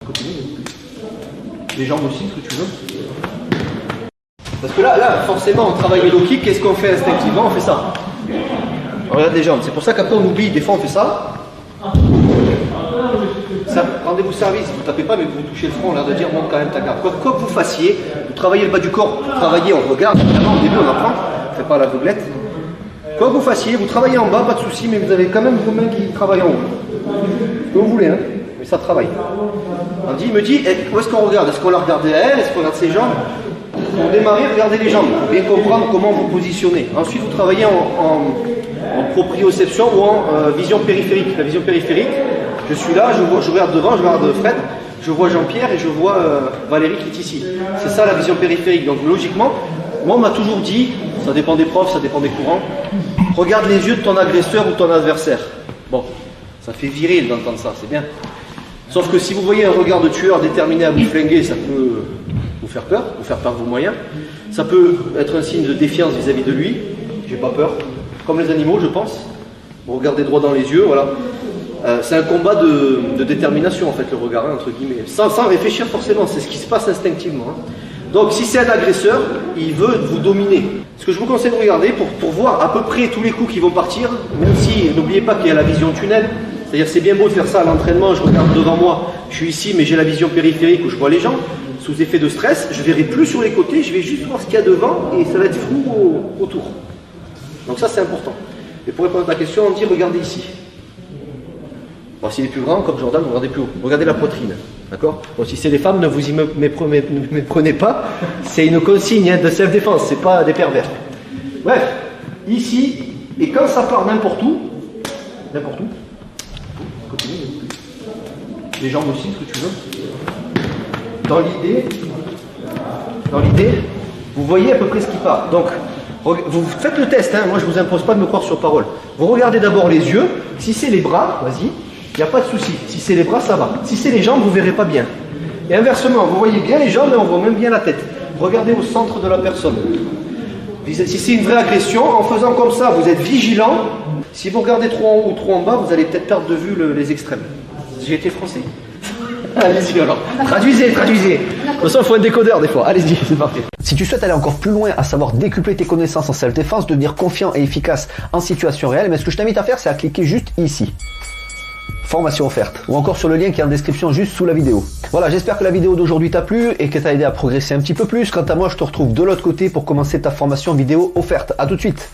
Continue. Les jambes aussi, ce que tu veux. Parce que là, forcément, on travaille le low kick, qu'est-ce qu'on fait instinctivement? On fait ça. On regarde les jambes. C'est pour ça qu'après on oublie, des fois on fait ça. Rendez-vous service, vous ne tapez pas mais vous touchez le front, l'air de dire monte quand même ta garde. Quoi que vous fassiez, vous travaillez le bas du corps, vous travaillez, on regarde, évidemment au début on apprend, on ne fait pas la aveuglette. Quoi que vous fassiez, vous travaillez en bas, pas de souci, mais vous avez quand même vos mains qui travaillent en haut. Ce que vous voulez, hein, mais ça travaille. Il me dit, où est-ce qu'on regarde? Est-ce qu'on la regarde à elle? Est-ce qu'on regarde ses jambes? Pour démarrer, regardez les jambes, pour bien comprendre comment vous positionnez. Ensuite, vous travaillez en proprioception ou en vision périphérique. La vision périphérique, je suis là, je regarde devant, je regarde Fred, je vois Jean-Pierre et je vois Valérie qui est ici. C'est ça la vision périphérique. Donc logiquement, moi on m'a toujours dit, ça dépend des profs, ça dépend des courants, regarde les yeux de ton agresseur ou ton adversaire. Bon, ça fait viril d'entendre ça, c'est bien. Sauf que si vous voyez un regard de tueur déterminé à vous flinguer, ça peut vous faire peur de vos moyens. Ça peut être un signe de défiance vis-à-vis de lui. J'ai pas peur. Comme les animaux, je pense. Vous regardez droit dans les yeux, voilà. C'est un combat de détermination, en fait, le regard, hein, entre guillemets. Sans réfléchir forcément, c'est ce qui se passe instinctivement. Hein. Donc, si c'est un agresseur, il veut vous dominer. Ce que je vous conseille de regarder, pour voir à peu près tous les coups qui vont partir, même si, n'oubliez pas qu'il y a la vision tunnel. C'est-à-dire, c'est bien beau de faire ça à l'entraînement, je regarde devant moi, je suis ici, mais j'ai la vision périphérique où je vois les gens. Sous effet de stress, je ne verrai plus sur les côtés, je vais juste voir ce qu'il y a devant et ça va être flou autour. Donc ça, c'est important. Et pour répondre à ta question, on dit regardez ici. Bon, s'il est plus grand, comme Jordan, vous regardez plus haut. Regardez la poitrine. D'accord? Bon, si c'est les femmes, ne vous y méprenez pas. C'est une consigne, hein, de self-défense, c'est pas des pervers. Bref, ici, et quand ça part n'importe où, continue. Les jambes aussi, ce que tu veux. Dans l'idée, vous voyez à peu près ce qui part. Donc, vous faites le test, hein. Moi je ne vous impose pas de me croire sur parole. Vous regardez d'abord les yeux. Si c'est les bras, vas-y, il n'y a pas de souci. Si c'est les bras, ça va. Si c'est les jambes, vous ne verrez pas bien. Et inversement, vous voyez bien les jambes et on voit même bien la tête. Regardez au centre de la personne. Si c'est une vraie agression, en faisant comme ça, vous êtes vigilant. Si vous regardez trop en haut ou trop en bas, vous allez peut-être perdre de vue les extrêmes. J'ai été français. Allez-y alors, traduisez. De toute façon, il faut un décodeur des fois. Allez-y, c'est parfait. Si tu souhaites aller encore plus loin, à savoir décupler tes connaissances en self-défense, devenir confiant et efficace en situation réelle, mais ce que je t'invite à faire, c'est à cliquer juste ici. Formation offerte. Ou encore sur le lien qui est en description juste sous la vidéo. Voilà, j'espère que la vidéo d'aujourd'hui t'a plu et que t'a aidé à progresser un petit peu plus. Quant à moi, je te retrouve de l'autre côté pour commencer ta formation vidéo offerte. À tout de suite.